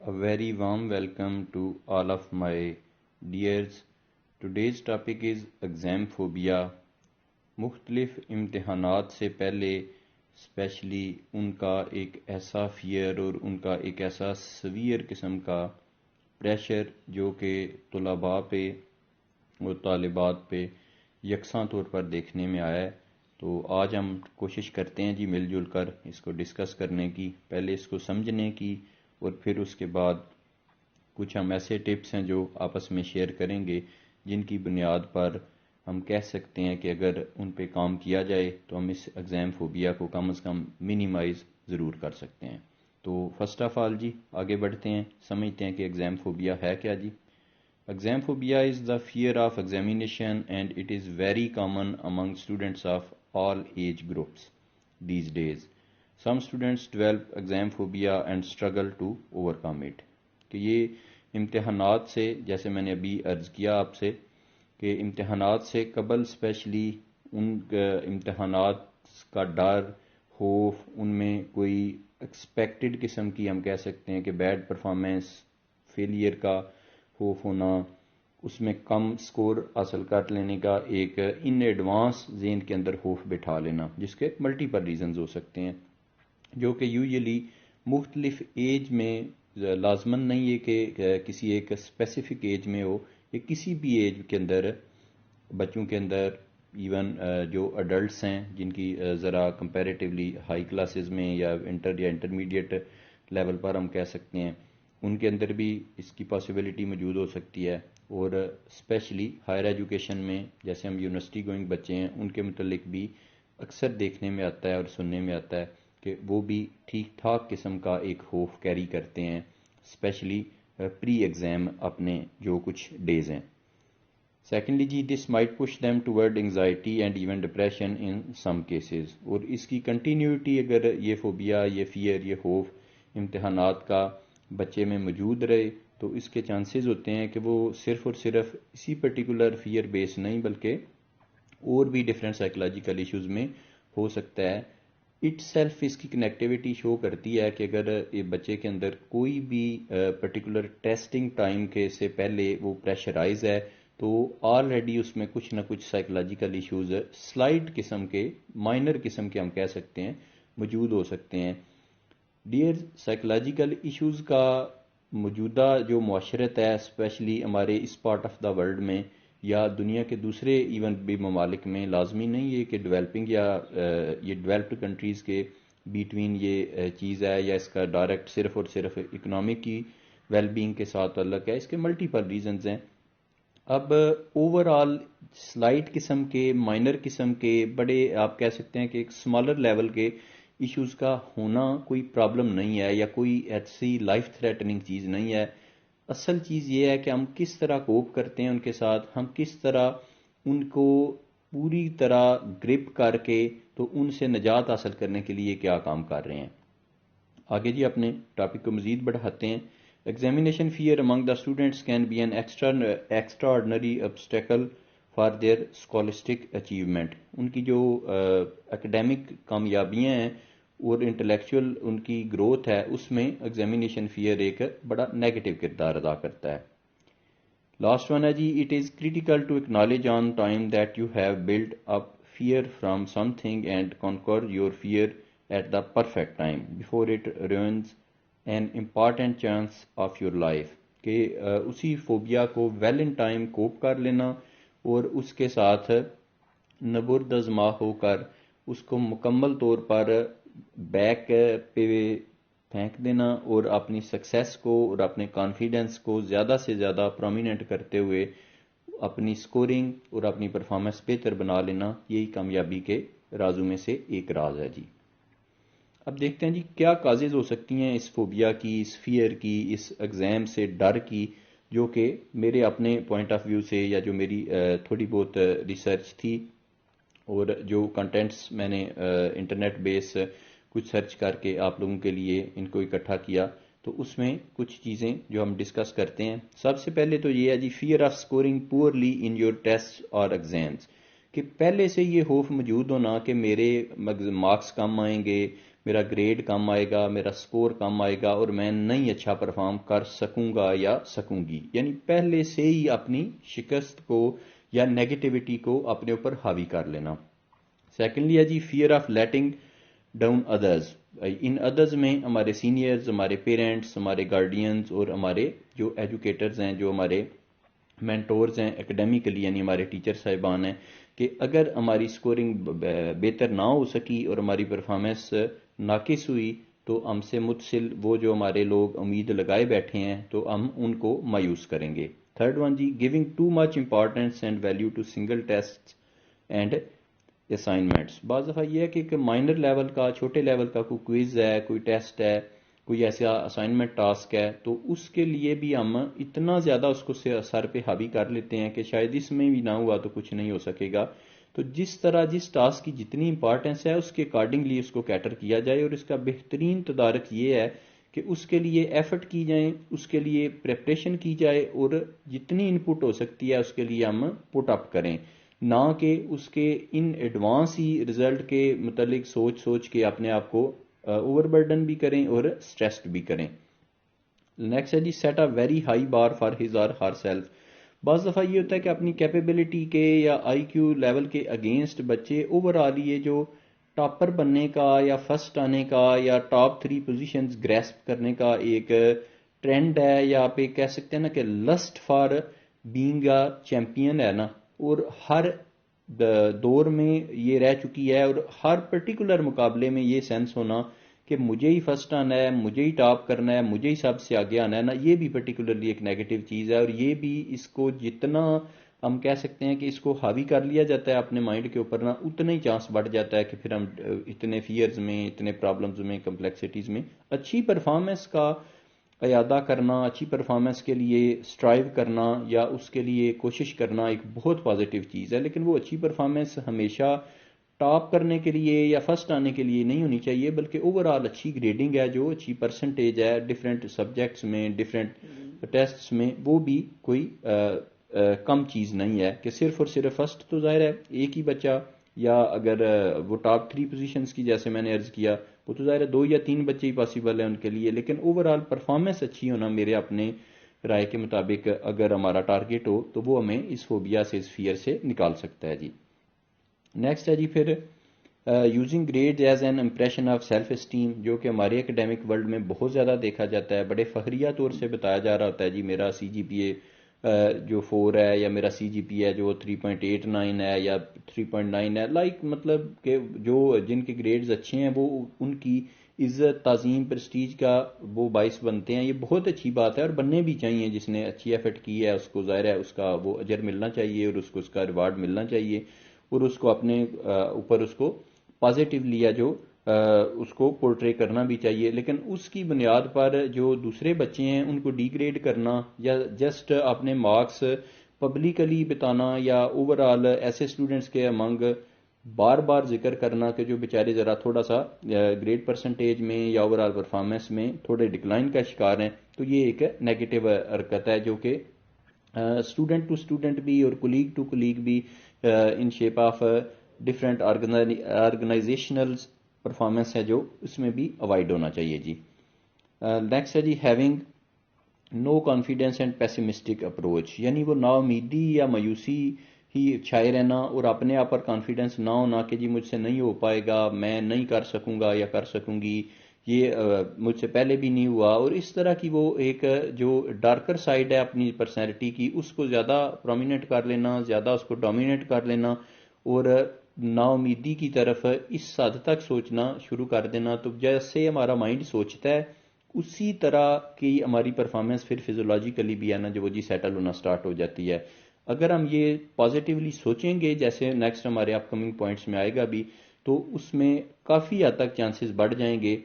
A very warm welcome to all of my dears. Today's topic is exam phobia. مختلف امتحانات سے پہلے especially in کا ایک ایسا فیئر اور ان کا ایک ایسا سویئر قسم کا پریشر جو کہ طلباء پہ اور طالبات پہ یکساں طور پر دیکھنے میں آیا ہے. تو آج ہم کوشش کرتے ہیں جی مل جل کر اس کو ڈسکس کرنے کی، پہلے اس کو سمجھنے کی، اور پھر اس کے بعد کچھ ہم ایسے ٹپس ہیں جو آپس میں شیئر کریں گے جن کی بنیاد پر ہم کہہ سکتے ہیں کہ اگر ان پہ کام کیا جائے تو ہم اس ایگزام فوبیا کو کم از کم منیمائز ضرور کر سکتے ہیں. تو فرسٹ آف آل جی آگے بڑھتے ہیں، سمجھتے ہیں کہ ایگزام فوبیا ہے کیا جی. Exam phobia is the fear of examination and it is very common among students of all age groups these days. Some students develop exam phobia and struggle to overcome it. کہ یہ امتحانات سے، جیسے میں نے ابھی عرض کیا آپ سے کہ امتحانات سے قبل اسپیشلی ان امتحانات کا ڈر، خوف، ان میں کوئی ایکسپیکٹڈ قسم کی ہم کہہ سکتے ہیں کہ بیڈ پرفارمنس، فیلئر کا خوف ہونا، اس میں کم سکور حاصل کر لینے کا ایک ان ایڈوانس ذہن کے اندر خوف بٹھا لینا، جس کے ملٹیپل ریزنز ہو سکتے ہیں، جو کہ یوزلی مختلف ایج میں لازماً نہیں ہے کہ کسی ایک اسپیسیفک ایج میں ہو، یا کسی بھی ایج کے اندر بچوں کے اندر، ایون جو اڈلٹس ہیں جن کی ذرا کمپیریٹیولی ہائی کلاسز میں یا انٹر یا انٹرمیڈیٹ لیول پر ہم کہہ سکتے ہیں، ان کے اندر بھی اس کی پاسبلٹی موجود ہو سکتی ہے. اور اسپیشلی ہائر ایجوکیشن میں جیسے ہم یونیورسٹی گوئنگ بچے ہیں ان کے متعلق بھی اکثر دیکھنے میں آتا ہے اور سننے میں آتا ہے کہ وہ بھی ٹھیک ٹھاک قسم کا ایک خوف کیری کرتے ہیں، اسپیشلی پری ایگزام اپنے جو کچھ ڈیز ہیں. سیکنڈلی جی this might push them toward anxiety and even depression in some cases. اور اس کی کنٹینیوٹی اگر یہ فوبیا، یہ فیئر، یہ خوف امتحانات کا بچے میں موجود رہے تو اس کے چانسز ہوتے ہیں کہ وہ صرف اور صرف اسی پرٹیکولر فیئر بیس نہیں بلکہ اور بھی ڈفرینٹ سائیکولوجیکل ایشوز میں ہو سکتا ہے. اٹ سیلف اس کی کنیکٹیوٹی شو کرتی ہے کہ اگر یہ بچے کے اندر کوئی بھی پرٹیکولر ٹیسٹنگ ٹائم کے سے پہلے وہ پریشرائز ہے تو آلریڈی اس میں کچھ نہ کچھ سائیکولوجیکل ایشوز سلائٹ قسم کے، مائنر قسم کے ہم کہہ سکتے ہیں، موجود ہو سکتے ہیں. ڈیئر، سائیکولوجیکل ایشوز کا موجودہ جو معاشرت ہے اسپیشلی ہمارے اس پارٹ آف دا ورلڈ میں یا دنیا کے دوسرے ایون بھی ممالک میں، لازمی نہیں ہے کہ ڈیولپنگ یا یہ ڈیولپڈ کنٹریز کے بیٹوین یہ چیز ہے یا اس کا ڈائریکٹ صرف اور صرف اکنامک کی ویل بینگ کے ساتھ تعلق ہے. اس کے ملٹیپل ریزنز ہیں. اب اوور آل سلائٹ قسم کے، مائنر قسم کے، بڑے آپ کہہ سکتے ہیں کہ ایک اسمالر لیول کے ایشوز کا ہونا کوئی پرابلم نہیں ہے یا کوئی ایسی لائف تھریٹننگ چیز نہیں ہے. اصل چیز یہ ہے کہ ہم کس طرح کوپ کرتے ہیں ان کے ساتھ، ہم کس طرح ان کو پوری طرح گرپ کر کے تو ان سے نجات حاصل کرنے کے لیے کیا کام کر رہے ہیں. آگے جی اپنے ٹاپک کو مزید بڑھاتے ہیں. Examination fear among the students can be an extraordinary obstacle for their scholastic achievement. ان کی جو اکیڈیمک کامیابیاں ہیں اور انٹلیکچوئل ان کی گروتھ ہے اس میں ایگزامینیشن فیئر ایک بڑا نیگیٹو کردار ادا کرتا ہے. لاسٹ ون ہے جی it is critical to acknowledge on time that you have build up fear from something and conquer your fear at the perfect time before it ruins an important chance of your life. کہ اسی phobia کو well in time کوپ کر لینا اور اس کے ساتھ نبرد ازما ہو کر اس کو مکمل طور پر بیک پہ پھینک دینا اور اپنی سکسیس کو اور اپنے کانفیڈنس کو زیادہ سے زیادہ پرومیننٹ کرتے ہوئے اپنی سکورنگ اور اپنی پرفارمنس بہتر بنا لینا، یہی کامیابی کے رازوں میں سے ایک راز ہے جی. اب دیکھتے ہیں جی کیا کازز ہو سکتی ہیں اس فوبیا کی، اس فیئر کی، اس ایگزام سے ڈر کی، جو کہ میرے اپنے پوائنٹ آف ویو سے یا جو میری تھوڑی بہت ریسرچ تھی اور جو کنٹینٹس میں نے انٹرنیٹ بیس کچھ سرچ کر کے آپ لوگوں کے لیے ان کو اکٹھا کیا تو اس میں کچھ چیزیں جو ہم ڈسکس کرتے ہیں. سب سے پہلے تو یہ ہے جی fear of scoring poorly in your test اور ایگزامس. کہ پہلے سے یہ خوف موجود ہونا کہ میرے مارکس کم آئیں گے، میرا گریڈ کم آئے گا، میرا سکور کم آئے گا اور میں نہیں اچھا پرفارم کر سکوں گا یا سکوں گی. یعنی پہلے سے ہی اپنی شکست کو یا نیگیٹیوٹی کو اپنے اوپر حاوی کر لینا. سیکنڈلی ہے جی fear of letting down others. ان ادرز میں ہمارے سینئرز، ہمارے پیرنٹس، ہمارے گارڈینز اور ہمارے جو ایجوکیٹرز ہیں، جو ہمارے مینٹورز ہیں اکیڈیمیکلی، یعنی ہمارے ٹیچر صاحبان ہیں، کہ اگر ہماری سکورنگ بہتر نہ ہو سکی اور ہماری پرفارمنس ناقص ہوئی تو ہم سے متصل وہ جو ہمارے لوگ امید لگائے بیٹھے ہیں تو ہم ان کو مایوس کریں گے. تھرڈ ون جی giving too much importance and value to single test and assignments. بعض دفعہ یہ ہے کہ ایک مائنر لیول کا، چھوٹے لیول کا کوئی کوئز ہے، کوئی ٹیسٹ ہے، کوئی ایسا اسائنمنٹ ٹاسک ہے، تو اس کے لیے بھی ہم اتنا زیادہ اس کو سر پہ حاوی کر لیتے ہیں کہ شاید اس میں بھی نہ ہوا تو کچھ نہیں ہو سکے گا. تو جس طرح جس ٹاسک کی جتنی امپورٹنس ہے اس کے اکارڈنگلی اس کو کیٹر کیا جائے، اور اس کا بہترین تدارک یہ ہے کہ اس کے لیے ایفرٹ کی جائیں، اس کے لیے پریپریشن کی جائے، اور جتنی ان پٹ ہو سکتی ہے اس کے لیے ہم پٹ اپ کریں، نہ کہ اس کے ان ایڈوانس ہی رزلٹ کے متعلق سوچ کے اپنے آپ کو اوور برڈن بھی کریں اور سٹریسڈ بھی کریں. نیکسٹ ہے جی set a very high bar for his or her self. بعض دفعہ یہ ہوتا ہے کہ اپنی کیپیبلٹی کے یا آئی کیو لیول کے اگینسٹ بچے اوور آل یہ جو ٹاپر بننے کا یا فرسٹ آنے کا یا ٹاپ 3 پوزیشنز گریسپ کرنے کا ایک ٹرینڈ ہے، یا آپ یہ کہہ سکتے ہیں نا کہ list for being a champion ہے نا، اور ہر دور میں یہ رہ چکی ہے، اور ہر پرٹیکولر مقابلے میں یہ سینس ہونا کہ مجھے ہی فرسٹ آنا ہے، مجھے ہی ٹاپ کرنا ہے، مجھے ہی سب سے آگے آنا ہے نا، یہ بھی پرٹیکولرلی ایک نیگیٹو چیز ہے. اور یہ بھی اس کو جتنا ہم کہہ سکتے ہیں کہ اس کو حاوی کر لیا جاتا ہے اپنے مائنڈ کے اوپر نا، اتنا ہی چانس بڑھ جاتا ہے کہ پھر ہم اتنے فیئرز میں، اتنے پرابلمز میں، کمپلیکسٹیز میں. اچھی پرفارمنس کا اعادہ کرنا، اچھی پرفارمنس کے لیے سٹرائیو کرنا یا اس کے لیے کوشش کرنا ایک بہت پازیٹیو چیز ہے، لیکن وہ اچھی پرفارمنس ہمیشہ ٹاپ کرنے کے لیے یا فرسٹ آنے کے لیے نہیں ہونی چاہیے، بلکہ اوور آل اچھی گریڈنگ ہے، جو اچھی پرسنٹیج ہے ڈفرینٹ سبجیکٹس میں، ڈفرینٹ ٹیسٹس میں، وہ بھی کوئی کم چیز نہیں ہے کہ صرف اور صرف فرسٹ. تو ظاہر ہے ایک ہی بچہ، یا اگر وہ ٹاپ 3 پوزیشنز کی جیسے میں نے عرض کیا، وہ تو ظاہر ہے 2 یا 3 بچے ہی پاسبل ہیں ان کے لیے، لیکن اوور آل پرفارمنس اچھی ہونا میرے اپنے رائے کے مطابق اگر ہمارا ٹارگیٹ ہو تو وہ ہمیں اس فوبیا سے، اس فیئر سے نکال سکتا ہے جی. نیکسٹ ہے جی پھر using grade as an impression of self esteem, جو کہ ہمارے اکیڈیمک ورلڈ میں بہت زیادہ دیکھا جاتا ہے، بڑے فخریہ طور سے بتایا جا رہا ہوتا ہے جی میرا سی جی پی اے جو 4 ہے، یا میرا سی جی پی ہے جو 3.89 ہے یا 3.9 ہے، لائک مطلب کہ جو جن کے گریڈز اچھے ہیں وہ ان کی عزت، تعظیم، پرسٹیج کا وہ باعث بنتے ہیں. یہ بہت اچھی بات ہے اور بننے بھی چاہیے. جس نے اچھی ایفرٹ کی ہے اس کو ظاہر ہے اس کا وہ اجر ملنا چاہیے، اور اس کو اس کا ریوارڈ ملنا چاہیے، اور اس کو اپنے اوپر اس کو پازیٹیولی یا جو اس کو پورٹرے کرنا بھی چاہیے. لیکن اس کی بنیاد پر جو دوسرے بچے ہیں ان کو ڈی گریڈ کرنا یا جسٹ اپنے مارکس پبلکلی بتانا، یا اوور آل ایسے اسٹوڈنٹس کے امنگ بار بار ذکر کرنا کہ جو بیچارے ذرا تھوڑا سا گریڈ پرسنٹیج میں یا اوور آل پرفارمنس میں تھوڑے ڈکلائن کا شکار ہیں، تو یہ ایک نیگیٹو حرکت ہے جو کہ اسٹوڈنٹ ٹو اسٹوڈنٹ بھی اور کولیگ ٹو کولیگ بھی in shape of different organisational performance ہے جو اس میں بھی اوائڈ ہونا چاہیے جی. نیکسٹ ہے جی having no confidence and pessimistic approach, یعنی وہ نا امیدی یا مایوسی ہی چھائے رہنا اور اپنے آپ پر کانفیڈینس نہ ہونا کہ جی مجھ سے نہیں ہو پائے گا، میں نہیں کر سکوں گا یا کر سکوں گی، یہ مجھ سے پہلے بھی نہیں ہوا. اور اس طرح کی وہ ایک جو ڈارکر سائڈ ہے اپنی پرسنالٹی کی، اس کو زیادہ پرومیننٹ کر لینا، زیادہ اس کو ڈومینیٹ کر لینا، اور نا امیدی کی طرف اس حد تک سوچنا شروع کر دینا. تو جیسے ہمارا مائنڈ سوچتا ہے اسی طرح کی ہماری پرفارمنس پھر فزیولوجیکلی بھی ہے نا جو وہ جی سیٹل ہونا سٹارٹ ہو جاتی ہے. اگر ہم یہ پازیٹیولی سوچیں گے، جیسے نیکسٹ ہمارے اپ کمنگ پوائنٹس میں آئے گا بھی، تو اس میں کافی حد تک چانسز بڑھ جائیں گے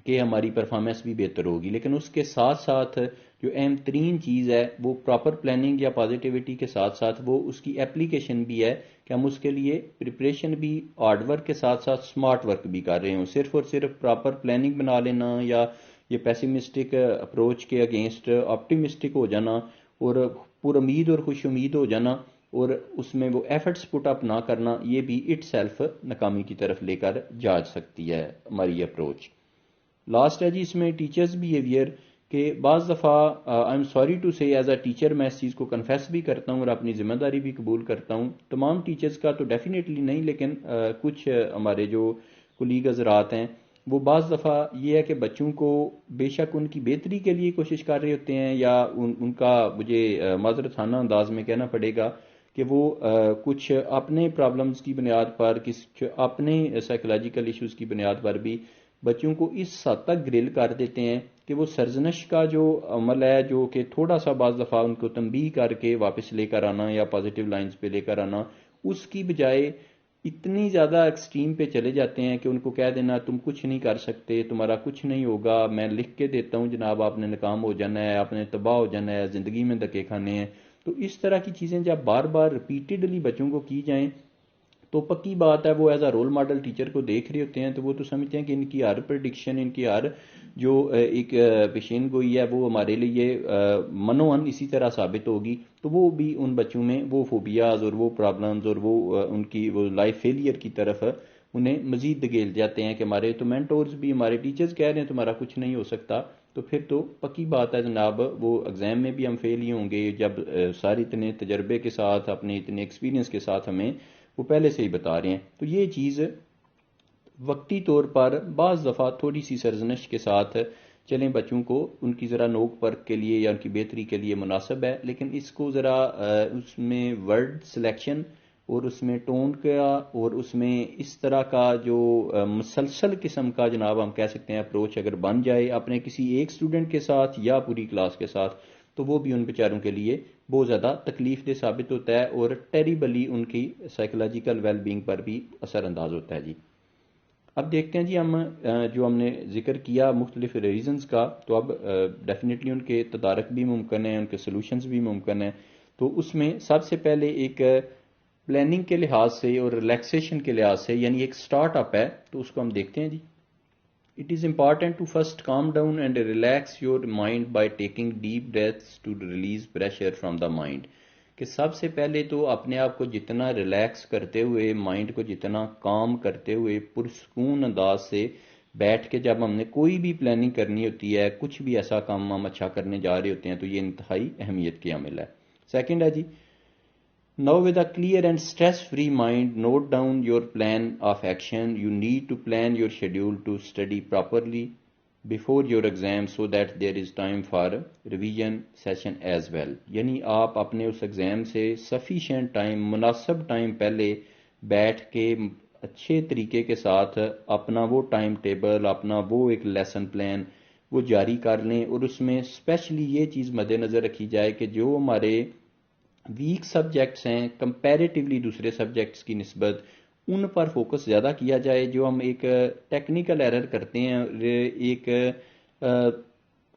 کہ ہماری پرفارمنس بھی بہتر ہوگی. لیکن اس کے ساتھ ساتھ جو اہم ترین چیز ہے وہ پراپر پلاننگ یا پازیٹیوٹی کے ساتھ ساتھ وہ اس کی اپلیکیشن بھی ہے کہ ہم اس کے لیے پریپریشن بھی ہارڈ ورک کے ساتھ ساتھ سمارٹ ورک بھی کر رہے ہوں. صرف اور صرف پراپر پلاننگ بنا لینا یا یہ پیسیمسٹک اپروچ کے اگینسٹ آپٹیمسٹک ہو جانا اور پر امید اور خوش امید ہو جانا اور اس میں وہ ایفرٹس پٹ اپ نہ کرنا، یہ بھی اٹ سیلف ناکامی کی طرف لے کر جا سکتی ہے ہماری اپروچ۔ لاسٹ ہے جی اس میں ٹیچرز بیہیویئر، کہ بعض دفعہ آئی ایم سوری ٹو سے ایز اے ٹیچر میں اس چیز کو کنفیس بھی کرتا ہوں اور اپنی ذمہ داری بھی قبول کرتا ہوں، تمام ٹیچرز کا تو ڈیفینیٹلی نہیں، لیکن کچھ ہمارے جو کولیگ حضرات ہیں وہ بعض دفعہ یہ ہے کہ بچوں کو بے شک ان کی بہتری کے لیے کوشش کر رہے ہوتے ہیں، یا ان کا مجھے معذرت خانہ انداز میں کہنا پڑے گا کہ وہ کچھ اپنے پرابلمز کی بنیاد پر، کچھ اپنے سائیکولوجیکل ایشوز کی بنیاد پر بھی بچوں کو اس حد تک گرل کر دیتے ہیں کہ وہ سرزنش کا جو عمل ہے، جو کہ تھوڑا سا بعض دفعہ ان کو تنبیہ کر کے واپس لے کر آنا یا پازیٹیو لائنز پہ لے کر آنا، اس کی بجائے اتنی زیادہ ایکسٹریم پہ چلے جاتے ہیں کہ ان کو کہہ دینا تم کچھ نہیں کر سکتے، تمہارا کچھ نہیں ہوگا، میں لکھ کے دیتا ہوں جناب آپ نے ناکام ہو جانا ہے، آپ نے تباہ ہو جانا ہے، زندگی میں دھکے کھانے ہیں۔ تو اس طرح کی چیزیں جب بار بار ریپیٹڈلی بچوں کو کی جائیں تو پکی بات ہے وہ as a role model teacher کو دیکھ رہے ہوتے ہیں تو وہ تو سمجھتے ہیں کہ ان کی ہر پریڈکشن، ان کی ہر جو ایک پیشین گوئی ہے وہ ہمارے لیے منوان اسی طرح ثابت ہوگی، تو وہ بھی ان بچوں میں وہ فوبیاز اور وہ پرابلمز اور وہ ان کی وہ لائف فیلئر کی طرف انہیں مزید دھکیل جاتے ہیں کہ ہمارے تو مینٹورز بھی، ہمارے ٹیچرز کہہ رہے ہیں تمہارا کچھ نہیں ہو سکتا، تو پھر تو پکی بات ہے جناب وہ ایگزام میں بھی ہم فیل ہی ہوں گے، جب سارے اتنے تجربے کے ساتھ، اپنے اتنے ایکسپیرینس کے ساتھ ہمیں وہ پہلے سے ہی بتا رہے ہیں۔ تو یہ چیز وقتی طور پر بعض دفعہ تھوڑی سی سرزنش کے ساتھ چلیں بچوں کو ان کی ذرا نوک پرک کے لیے یا ان کی بہتری کے لیے مناسب ہے، لیکن اس کو ذرا اس میں ورڈ سلیکشن اور اس میں ٹون کا اور اس میں اس طرح کا جو مسلسل قسم کا جناب ہم کہہ سکتے ہیں اپروچ اگر بن جائے اپنے کسی ایک اسٹوڈنٹ کے ساتھ یا پوری کلاس کے ساتھ، تو وہ بھی ان بیچاروں کے لیے بہت زیادہ تکلیف دہ ثابت ہوتا ہے اور ٹیریبلی ان کی سائیکولوجیکل ویل بینگ پر بھی اثر انداز ہوتا ہے جی۔ اب دیکھتے ہیں جی ہم جو ہم نے ذکر کیا مختلف ریزنز کا، تو اب ڈیفینیٹلی ان کے تدارک بھی ممکن ہے، ان کے سلوشنز بھی ممکن ہیں۔ تو اس میں سب سے پہلے ایک پلاننگ کے لحاظ سے اور ریلیکسیشن کے لحاظ سے، یعنی ایک سٹارٹ اپ ہے، تو اس کو ہم دیکھتے ہیں جی۔ It is important to first calm down and relax your mind by taking deep breaths to release pressure from the mind. کہ سب سے پہلے تو اپنے آپ کو جتنا ریلیکس کرتے ہوئے، مائنڈ کو جتنا کام کرتے ہوئے پرسکون انداز سے بیٹھ کے جب ہم نے کوئی بھی پلاننگ کرنی ہوتی ہے، کچھ بھی ایسا کام ہم اچھا کرنے جا رہے ہوتے ہیں، تو یہ انتہائی اہمیت کی عامل ہے۔ سیکنڈ ہے جی، now with a clear and stress-free mind, note down your plan of action. You need to plan your schedule to study properly before your exam so that there is time for revision session as well. یعنی آپ اپنے اس exam سے sufficient time, مناسب time پہلے بیٹھ کے اچھے طریقے کے ساتھ اپنا وہ ٹائم ٹیبل، اپنا وہ ایک لیسن پلان وہ جاری کر لیں، اور اس میں اسپیشلی یہ چیز مد نظر رکھی جائے کہ جو ہمارے ویک سبجیکٹس ہیں کمپیریٹیولی دوسرے سبجیکٹس کی نسبت، ان پر فوکس زیادہ کیا جائے۔ جو ہم ایک ٹیکنیکل ایرر کرتے ہیں، ایک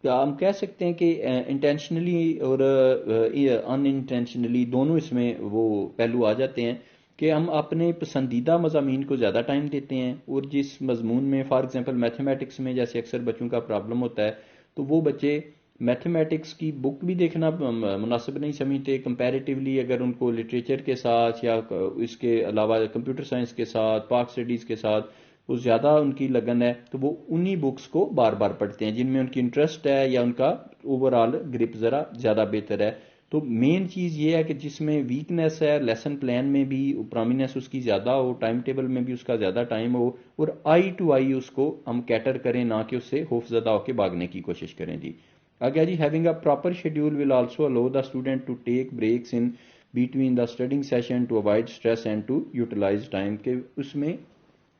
ہم کہہ سکتے ہیں کہ انٹینشنلی اور ان انٹینشنلی دونوں اس میں وہ پہلو آ جاتے ہیں کہ ہم اپنے پسندیدہ مضامین کو زیادہ ٹائم دیتے ہیں، اور جس مضمون میں فار ایگزامپل میتھمیٹکس میں جیسے اکثر بچوں کا پرابلم ہوتا ہے، تو وہ بچے میتھمیٹکس کی بک بھی دیکھنا مناسب نہیں سمجھتے، کمپیریٹیولی اگر ان کو لٹریچر کے ساتھ یا اس کے علاوہ کمپیوٹر سائنس کے ساتھ، پاک اسٹڈیز کے ساتھ وہ زیادہ ان کی لگن ہے، تو وہ انہی بکس کو بار بار پڑھتے ہیں جن میں ان کی انٹرسٹ ہے یا ان کا اوور آل گرپ ذرا زیادہ بہتر ہے۔ تو مین چیز یہ ہے کہ جس میں ویکنیس ہے لیسن پلان میں بھی پرومیننس اس کی زیادہ ہو، ٹائم ٹیبل میں بھی اس کا زیادہ ٹائم ہو، اور آئی ٹو آئی اس کو ہم کیٹر کریں، نہ کہ اس سے خوف زدہ ہو کے بھاگنے کی کوشش کریں جی۔ آگے جی، having a proper schedule will also allow the student to take breaks in between the studying session to avoid stress and to utilise time, کہ اس میں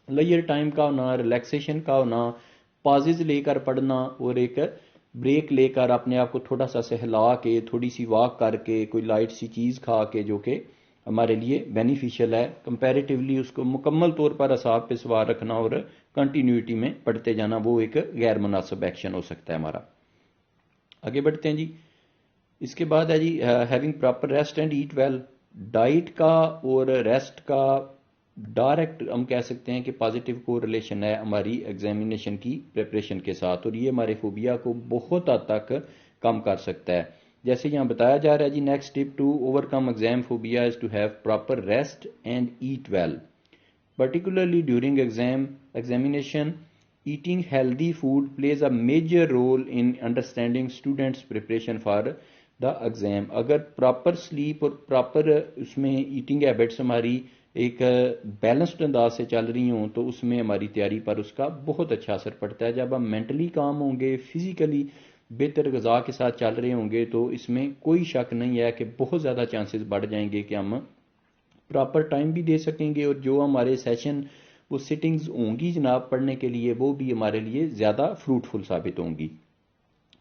لیئر ٹائم کا ہونا، ریلیکسیشن کا ہونا، پازز لے کر پڑھنا، اور ایک بریک لے کر اپنے آپ کو تھوڑا سا سہلا کے، تھوڑی سی واک کر کے، کوئی لائٹ سی چیز کھا کے جو کہ ہمارے لیے بینیفیشل ہے، کمپیریٹیولی اس کو مکمل طور پر اعصاب پہ سوار رکھنا اور کنٹینیوٹی میں پڑھتے جانا، وہ ایک غیر مناسب ایکشن ہو سکتا ہے ہمارا۔ آگے بڑھتے ہیں جی، اس کے بعد ہے جی having proper rest and eat well. Diet کا اور ریسٹ کا ڈائریکٹ ہم کہہ سکتے ہیں کہ پازیٹیو کو ریلیشن ہے ہماری ایگزامینیشن کی پریپریشن کے ساتھ، اور یہ ہمارے فوبیا کو بہت حد تک کم کر سکتا ہے۔ جیسے یہاں بتایا جا رہا ہے جی next tip to overcome exam phobia is to have proper rest and eat well. Particularly during examination, eating healthy food plays a major role in understanding students' preparation for the exam. اگر proper sleep اور proper اس میں eating habits ہماری ایک balanced انداز سے چل رہی ہوں تو اس میں ہماری تیاری پر اس کا بہت اچھا اثر پڑتا ہے. جب ہم مینٹلی کام ہوں گے، فزیکلی بہتر غذا کے ساتھ چل رہے ہوں گے تو اس میں کوئی شک نہیں ہے کہ بہت زیادہ چانسز بڑھ جائیں گے کہ ہم پراپر ٹائم بھی دے سکیں گے، اور جو ہمارے سیشن وہ سٹنگز ہوں گی جناب پڑھنے کے لیے وہ بھی ہمارے لیے زیادہ فروٹفل ثابت ہوں گی.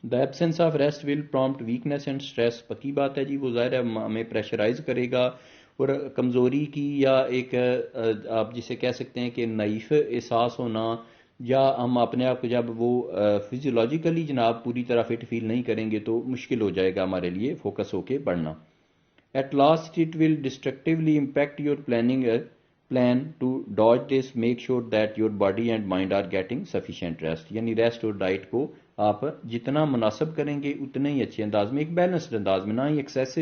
The absence of rest will prompt weakness and stress. پکی بات ہے جی، وہ ظاہر ہے ہمیں پریشرائز کرے گا اور کمزوری کی یا ایک آپ جسے کہہ سکتے ہیں کہ نائف احساس ہونا، یا ہم اپنے آپ کو جب وہ فزیولوجیکلی جناب پوری طرح فٹ فیل نہیں کریں گے تو مشکل ہو جائے گا ہمارے لیے فوکس ہو کے پڑھنا. At last, it will destructively impact your plan to dodge this. Make sure that your body and mind are getting sufficient rest. یعنی ریسٹ اور ڈائٹ کو آپ جتنا مناسب کریں گے اتنے ہی اچھے انداز میں، ایک بیلنسڈ انداز میں، نہ ہی ایکسیسو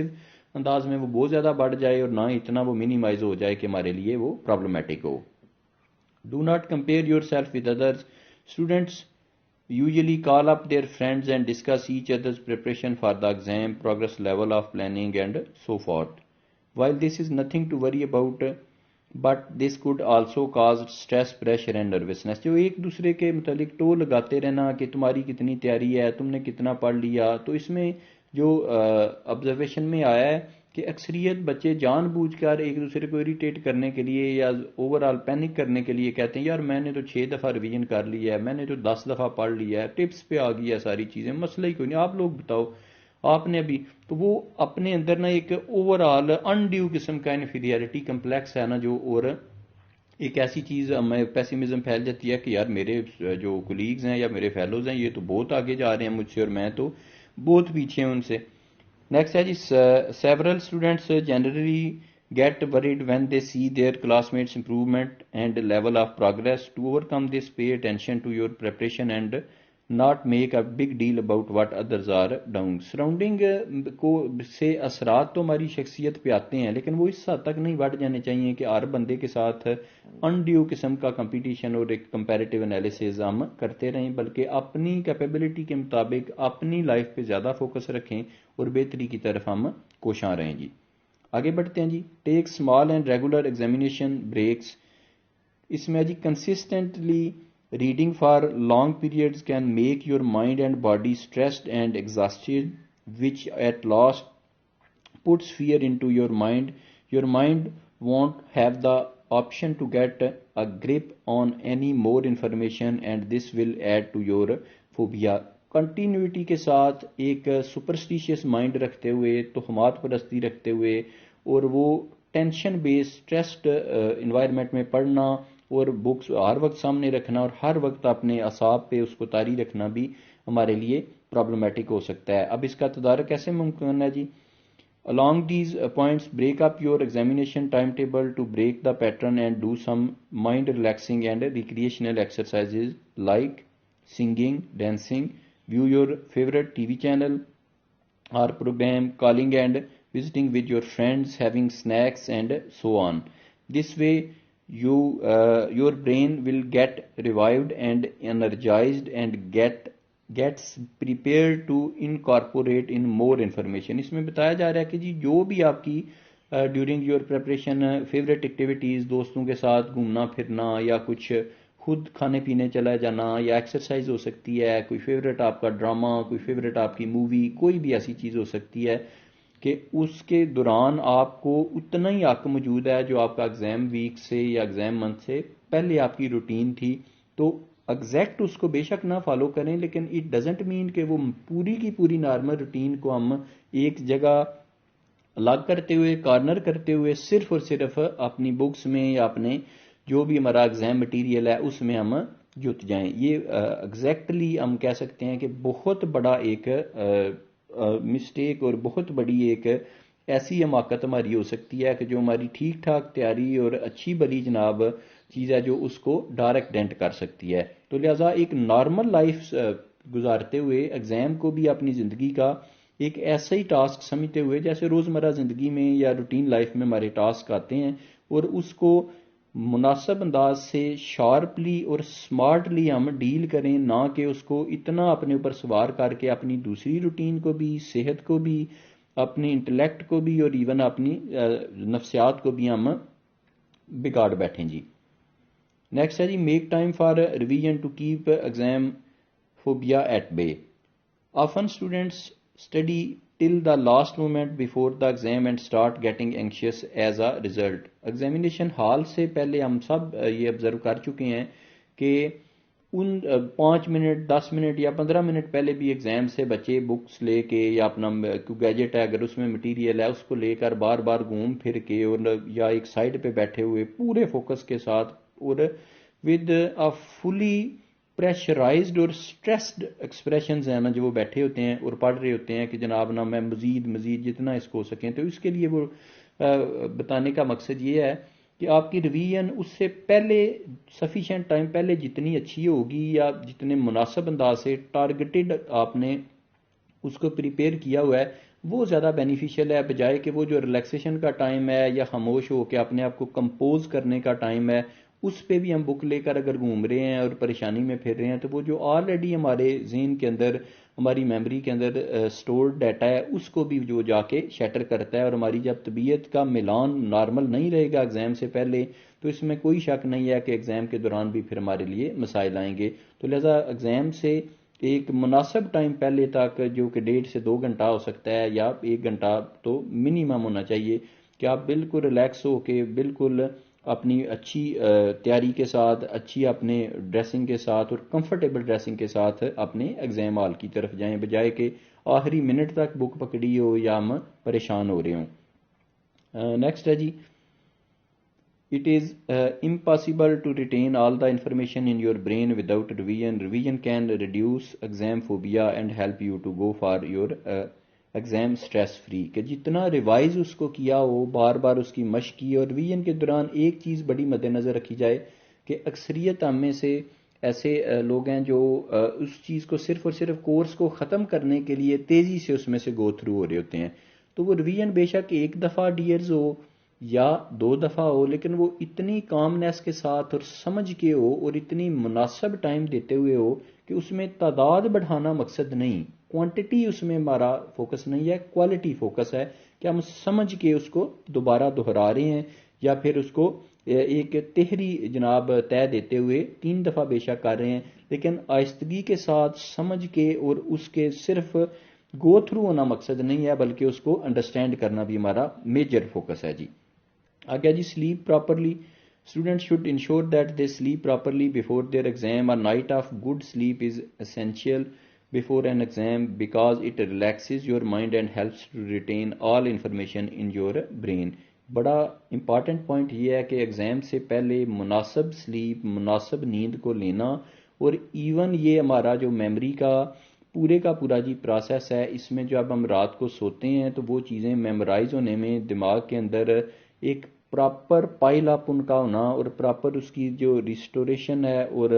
انداز میں وہ بہت زیادہ بڑھ جائے اور نہ اتنا وہ منیمائز ہو جائے کہ ہمارے لیے وہ problematic who. Do not compare yourself with others. Students usually call up their friends and discuss each other's preparation for the exam, progress level of planning and so forth. While this is nothing to worry about, but this could also cause stress, pressure and nervousness. جو ایک دوسرے کے متعلق to لگاتے رہنا کہ تمہاری کتنی تیاری ہے، تم نے کتنا پڑھ لیا، تو اس میں جو آبزرویشن میں آیا ہے کہ اکثریت بچے جان بوجھ کر ایک دوسرے کو اریٹیٹ کرنے کے لیے یا اوور آل پینک کرنے کے لیے کہتے ہیں یار میں نے تو 6 دفعہ ریویژن کر لیا ہے، میں نے تو 10 دفعہ پڑھ لیا ہے، ٹپس پہ آ گئی ہے ساری چیزیں، مسئلہ ہی کوئی نہیں، آپ لوگ بتاؤ آپ نے ابھی. تو وہ اپنے اندر نا ایک اوور آل انڈیو قسم کا انفیریئرٹی کمپلیکس ہے نا جو، اور ایک ایسی چیز ہمیں پیسیمزم پھیل جاتی ہے کہ یار میرے جو کولیگز ہیں یا میرے فیلوز ہیں یہ تو بہت آگے جا رہے ہیں مجھ سے اور میں تو بہت پیچھے ہوں ان سے. نیکسٹ ہے جی several students generally get worried when they see their classmates improvement and level of progress. To overcome this, pay attention to your preparation and not make a big deal about what others are doing. Surrounding کو سے اثرات تو ہماری شخصیت پہ آتے ہیں لیکن وہ اس حد تک نہیں بڑھ جانے چاہیے کہ ہر بندے کے ساتھ انڈیو قسم کا کمپٹیشن اور ایک کمپیریٹیو انالیسز ہم کرتے رہیں، بلکہ اپنی کیپیبلٹی کے مطابق اپنی لائف پہ زیادہ فوکس رکھیں اور بہتری کی طرف ہم کوشاں رہیں جی. آگے بڑھتے ہیں جی. Take small and regular examination breaks. اس میں جی consistently reading for long periods can make your mind and body stressed and exhausted, which at last puts fear into your mind. Your mind won't have the option to get a grip on any more information and this will add to your phobia. Continuity کے ساتھ ایک superstitious mind رکھتے ہوئے، توہمات پرستی رکھتے ہوئے اور وہ ٹینشن بیس اسٹریسڈ انوائرمنٹ میں پڑھنا اور بکس ہر وقت سامنے رکھنا اور ہر وقت اپنے اعصاب پہ اس کو طاری رکھنا بھی ہمارے لیے پرابلمیٹک ہو سکتا ہے. اب اس کا تدارک کیسے ممکن ہے جی؟ Along these points, break up your examination timetable to break the pattern and do some mind relaxing and recreational exercises like singing, dancing, view your favorite TV channel or program, calling and visiting with your friends, having snacks and so on. This way your brain will get revived and energized and gets prepared to incorporate in more information. اس میں بتایا جا رہا ہے کہ جی جو بھی آپ کی during your preparation favourite activities, دوستوں کے ساتھ گھومنا پھرنا یا کچھ خود کھانے پینے چلا جانا یا ایکسرسائز ہو سکتی ہے، کوئی فیوریٹ آپ کا ڈرامہ، کوئی فیوریٹ آپ کی مووی، کوئی بھی ایسی چیز ہو سکتی ہے کہ اس کے دوران آپ کو اتنا ہی حق موجود ہے جو آپ کا ایگزام ویک سے یا ایگزام منتھ سے پہلے آپ کی روٹین تھی. تو ایگزیکٹ اس کو بے شک نہ فالو کریں لیکن اٹ ڈزنٹ مین کہ وہ پوری کی پوری نارمل روٹین کو ہم ایک جگہ الگ کرتے ہوئے کارنر کرتے ہوئے صرف اور صرف اپنی بکس میں یا اپنے جو بھی ہمارا ایگزام مٹیریل ہے اس میں ہم جت جائیں. یہ ایگزیکٹلی ہم کہہ سکتے ہیں کہ بہت بڑا ایک مسٹیک اور بہت بڑی ایک ایسی حماقت ہماری ہو سکتی ہے کہ جو ہماری ٹھیک ٹھاک تیاری اور اچھی بلی جناب چیز ہے جو اس کو ڈائریکٹ ڈینٹ کر سکتی ہے. تو لہٰذا ایک نارمل لائف گزارتے ہوئے ایگزام کو بھی اپنی زندگی کا ایک ایسا ہی ٹاسک سمجھتے ہوئے جیسے روزمرہ زندگی میں یا روٹین لائف میں ہمارے ٹاسک آتے ہیں، اور اس کو مناسب انداز سے شارپلی اور سمارٹلی ہم ڈیل کریں، نہ کہ اس کو اتنا اپنے اوپر سوار کر کے اپنی دوسری روٹین کو بھی، صحت کو بھی، اپنی انٹلیکٹ کو بھی، اور ایون اپنی نفسیات کو بھی ہم بگاڑ بیٹھیں جی۔ نیکسٹ ہے جی، make time for revision to keep exam phobia at bay. Often students study till the last moment before the exam and start getting anxious as a result. Examination hall سے پہلے ہم سب یہ آبزرو کر چکے ہیں کہ ان 5 منٹ 10 منٹ یا 15 minute پہلے بھی ایگزام سے بچے بکس لے کے یا اپنا کوئی گیجٹ ہے اگر اس میں مٹیریل ہے اس کو لے کر بار بار گھوم پھر کے، اور یا ایک سائڈ پہ بیٹھے ہوئے پورے فوکس کے ساتھ اور ود اے فلی پریشرائزڈ اور اسٹریسڈ ایکسپریشنز ہیں نا، جو وہ بیٹھے ہوتے ہیں اور پڑھ رہے ہوتے ہیں کہ جناب نا میں مزید جتنا اس کو ہو سکیں، تو اس کے لیے وہ بتانے کا مقصد یہ ہے کہ آپ کی ریویژن اس سے پہلے سفیشینٹ ٹائم پہلے جتنی اچھی ہوگی یا جتنے مناسب انداز سے ٹارگیٹڈ آپ نے اس کو پریپیئر کیا ہوا ہے، وہ زیادہ بینیفیشیل ہے، بجائے کہ وہ جو ریلیکسیشن کا ٹائم ہے یا خاموش ہو کے اپنے آپ کو کمپوز کرنے کا ٹائم ہے، اس پہ بھی ہم بک لے کر اگر گھوم رہے ہیں اور پریشانی میں پھر رہے ہیں، تو وہ جو آلریڈی ہمارے ذہن کے اندر، ہماری میموری کے اندر سٹورڈ ڈیٹا ہے، اس کو بھی جو جا کے شیٹر کرتا ہے، اور ہماری جب طبیعت کا میلان نارمل نہیں رہے گا ایگزام سے پہلے، تو اس میں کوئی شک نہیں ہے کہ ایگزام کے دوران بھی پھر ہمارے لیے مسائل آئیں گے۔ تو لہذا ایگزام سے ایک مناسب ٹائم پہلے تک، جو کہ 1.5 سے 2 گھنٹہ ہو سکتا ہے یا 1 گھنٹہ تو منیمم ہونا چاہیے، کہ آپ بالکل ریلیکس ہو کے بالکل اپنی اچھی تیاری کے ساتھ، اچھی اپنے ڈریسنگ کے ساتھ اور کمفرٹیبل ڈریسنگ کے ساتھ اپنے ایگزام ہال کی طرف جائیں، بجائے کہ آخری منٹ تک بک پکڑی ہو یا ہم پریشان ہو رہے ہوں۔ نیکسٹ ہے جی، It is impossible to retain all the information in your brain without revision. Revision can reduce exam phobia and help you to go for your exam stress free. کہ جتنا ریوائز اس کو کیا ہو، بار بار اس کی مشق کی، اور ریویژن کے دوران ایک چیز بڑی مد نظر رکھی جائے کہ اکثریت ہم میں سے ایسے لوگ ہیں جو اس چیز کو صرف اور صرف کورس کو ختم کرنے کے لیے تیزی سے اس میں سے گو تھرو ہو رہے ہوتے ہیں، تو وہ ریویژن بے شک ایک دفعہ ڈیئرز ہو یا 2 دفعہ ہو، لیکن وہ اتنی کامنیس کے ساتھ اور سمجھ کے ہو اور اتنی مناسب ٹائم دیتے ہوئے ہو کہ اس میں تعداد بڑھانا مقصد نہیں، کوانٹٹی اس میں ہمارا فوکس نہیں ہے، کوالٹی فوکس ہے کہ ہم سمجھ کے اس کو دوبارہ دہرا رہے ہیں، یا پھر اس کو ایک تہری جناب طے دیتے ہوئے 3 دفعہ بے شک کر رہے ہیں، لیکن آہستگی کے ساتھ سمجھ کے، اور اس کے صرف گو تھرو ہونا مقصد نہیں ہے، بلکہ اس کو انڈرسٹینڈ کرنا بھی ہمارا میجر فوکس ہے جی۔ آگے جی، sleep properly. Student should ensure that they sleep properly before their exam. A night of good sleep is essential before an exam because it relaxes your mind and helps to retain all information in your brain۔ بڑا important point یہ ہے کہ exam سے پہلے مناسب slip, مناسب نیند کو لینا، اور ایون یہ ہمارا جو میموری کا پورا جی پروسیس ہے، اس میں جب ہم رات کو سوتے ہیں تو وہ چیزیں میمورائز ہونے میں دماغ کے اندر ایک پراپر پائل اپ ان کا ہونا، اور پراپر اس کی جو ریسٹوریشن ہے اور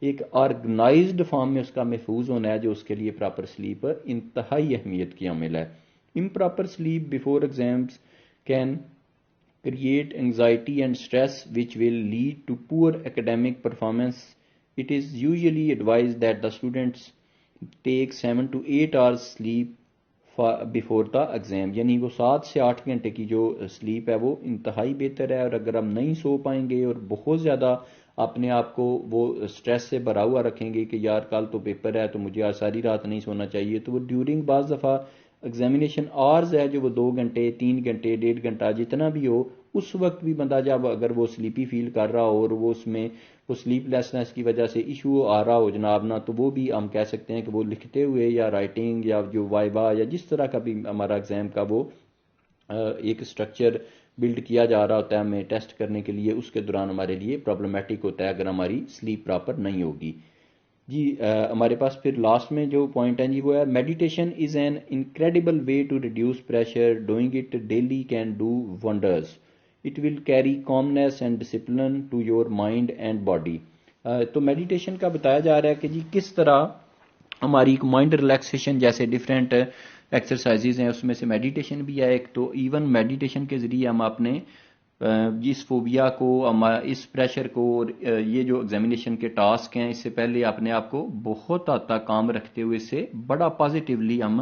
ایک آرگنائزڈ فارم میں اس کا محفوظ ہونا ہے، جو اس کے لیے پراپر سلیپ انتہائی اہمیت کی عامل ہے۔ Improper slip before exams can create anxiety and stress which will lead to poor academic performance. It is usually advised that the students take 7 to 8 hours sleep before the exam. یعنی وہ 7 سے 8 گھنٹے کی جو سلیپ ہے وہ انتہائی بہتر ہے، اور اگر ہم نہیں سو پائیں گے اور بہت زیادہ اپنے آپ کو وہ سٹریس سے بھرا ہوا رکھیں گے کہ یار کل تو پیپر ہے تو مجھے آج ساری رات نہیں سونا چاہیے، تو وہ ڈیورنگ بعض دفعہ ایگزامینیشن آورز ہے جو وہ 2 گھنٹے 3 گھنٹے 1.5 گھنٹہ جتنا بھی ہو، اس وقت بھی بندہ جب اگر وہ سلیپی فیل کر رہا ہو اور وہ اس میں وہ سلیپ لیسنس کی وجہ سے ایشو آ رہا ہو جناب نا، تو وہ بھی ہم کہہ سکتے ہیں کہ وہ لکھتے ہوئے یا رائٹنگ یا جو وائوا یا جس طرح کا بھی ہمارا ایگزام کا وہ ایک سٹرکچر بلڈ کیا جا رہا ہوتا ہے ہمیں ٹیسٹ کرنے کے لیے، اس کے دوران ہمارے لیے پرابلمٹک ہوتا ہے اگر ہماری سلیپ پراپر نہیں ہوگی جی۔ ہمارے پاس پھر لاسٹ میں جو پوائنٹ ہے جی وہ ہے meditation is an incredible way to reduce pressure, doing it daily can do wonders, it will carry calmness and discipline to your mind and body. تو میڈیٹیشن کا بتایا جا رہا ہے کہ جی کس طرح ہماری مائنڈ ریلیکسیشن جیسے ڈفرینٹ ایکسرسائزز ہیں اس میں سے میڈیٹیشن بھی ہے ایک، تو ایون میڈیٹیشن کے ذریعے ہم اپنے اس فوبیا کو، اس پریشر کو، یہ جو ایگزامینیشن کے ٹاسک ہیں اس سے پہلے اپنے آپ کو بہت حد تک کام رکھتے ہوئے سے بڑا پازیٹیولی ہم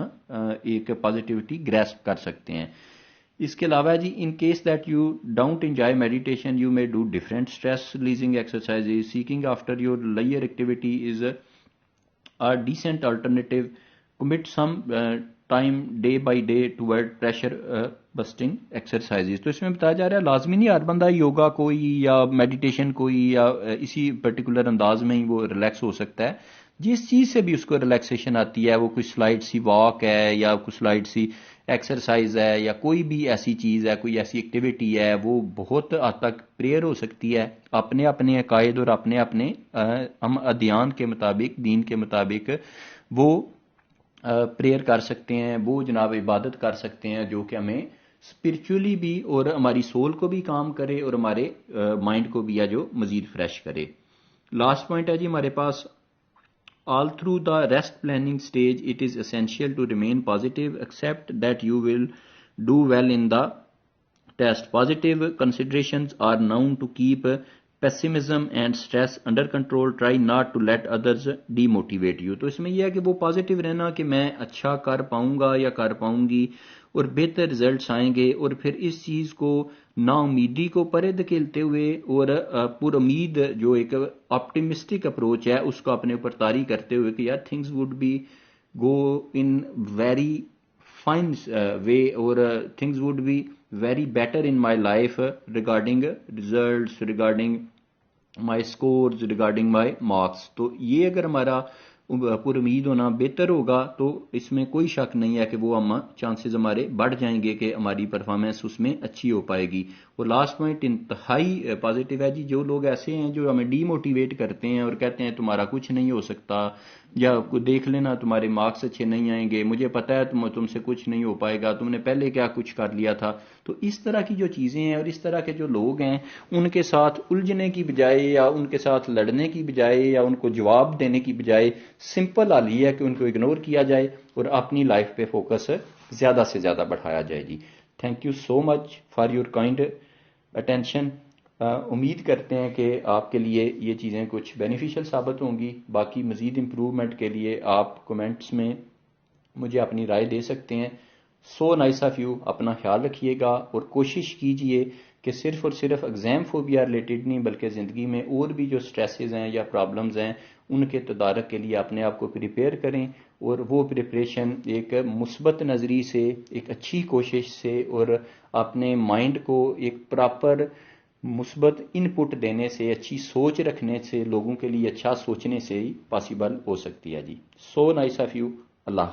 ایک پازیٹیوٹی گریسپ کر سکتے ہیں. اس کے علاوہ جی in case that you don't enjoy meditation you may do different stress releasing exercises. Seeking after your leisure activity is a decent alternative. Commit some time day by day toward pressure busting exercises. تو اس میں بتایا جا رہا ہے لازمی نہیں ہر بندہ یوگا کوئی یا میڈیٹیشن کوئی یا اسی پرٹیکولر انداز میں ہی وہ ریلیکس ہو سکتا ہے. جس چیز سے بھی اس کو ریلیکسیشن آتی ہے، وہ کوئی سلائڈ سی واک ہے یا کوئی سلائڈ سی ایکسرسائز ہے یا کوئی بھی ایسی چیز ہے، کوئی ایسی ایکٹیویٹی ہے، وہ بہت حد تک پریئر ہو سکتی ہے. اپنے اپنے عقائد اور اپنے اپنے ہم ادیان کے مطابق، دین کے مطابق وہ پریئر کر سکتے ہیں، وہ جناب عبادت کر سکتے ہیں جو کہ ہمیں اسپرچولی بھی اور ہماری سول کو بھی کام کرے اور ہمارے مائنڈ کو بھی ہے جو مزید فریش کرے. لاسٹ پوائنٹ ہے جی ہمارے پاس، all through the rest planning stage it is essential to remain positive. Accept that you will do well in the test. Positive considerations are known to keep pessimism and stress under control. Try not to let others demotivate you. تو اس میں یہ ہے کہ وہ positive رہنا کہ میں اچھا کر پاؤں گا یا کر پاؤں گی اور بہتر رزلٹس آئیں گے، اور پھر اس چیز کو نا امیدی کو پرے دھکیلتے ہوئے اور پر امید جو ایک آپٹیمسٹک اپروچ ہے اس کو اپنے اوپر طاری کرتے ہوئے کہ یار things would be go in very fine way or things would be very better in my life regarding results, regarding my scores, regarding my marks. تو یہ اگر ہمارا پر امید ہونا بہتر ہوگا تو اس میں کوئی شک نہیں ہے کہ وہ ہم چانسز ہمارے بڑھ جائیں گے کہ ہماری پرفارمنس اس میں اچھی ہو پائے گی. اور لاسٹ پوائنٹ انتہائی پازیٹیو ہے جی، جو لوگ ایسے ہیں جو ہمیں ڈی موٹیویٹ کرتے ہیں اور کہتے ہیں تمہارا کچھ نہیں ہو سکتا یا دیکھ لینا تمہارے مارکس اچھے نہیں آئیں گے، مجھے پتا ہے تم سے کچھ نہیں ہو پائے گا، تم نے پہلے کیا کچھ کر لیا تھا. تو اس طرح کی جو چیزیں ہیں اور اس طرح کے جو لوگ ہیں ان کے ساتھ الجھنے کی بجائے یا ان کے ساتھ لڑنے کی بجائے یا ان کو جواب دینے کی بجائے سمپل حال یہ ہے کہ ان کو اگنور کیا جائے اور اپنی لائف پہ فوکس زیادہ سے زیادہ بڑھایا جائے جی. Thank you so much for your kind attention. امید کرتے ہیں کہ آپ کے لیے یہ چیزیں کچھ بینیفیشل ثابت ہوں گی. باقی مزید امپروومنٹ کے لیے آپ کومنٹس میں مجھے اپنی رائے دے سکتے ہیں. سو نائس آف یو. اپنا خیال رکھیے گا اور کوشش کیجئے کہ صرف اور صرف ایگزام فوبیا ریلیٹڈ نہیں بلکہ زندگی میں اور بھی جو سٹریسز ہیں یا پرابلمز ہیں ان کے تدارک کے لیے اپنے آپ کو پریپیئر کریں، اور وہ پریپریشن ایک مثبت نظری سے، ایک اچھی کوشش سے اور اپنے مائنڈ کو ایک پراپر مثبت ان پٹ دینے سے، اچھی سوچ رکھنے سے، لوگوں کے لیے اچھا سوچنے سے ہی پاسبل ہو سکتی ہے جی. So nice of you. Allah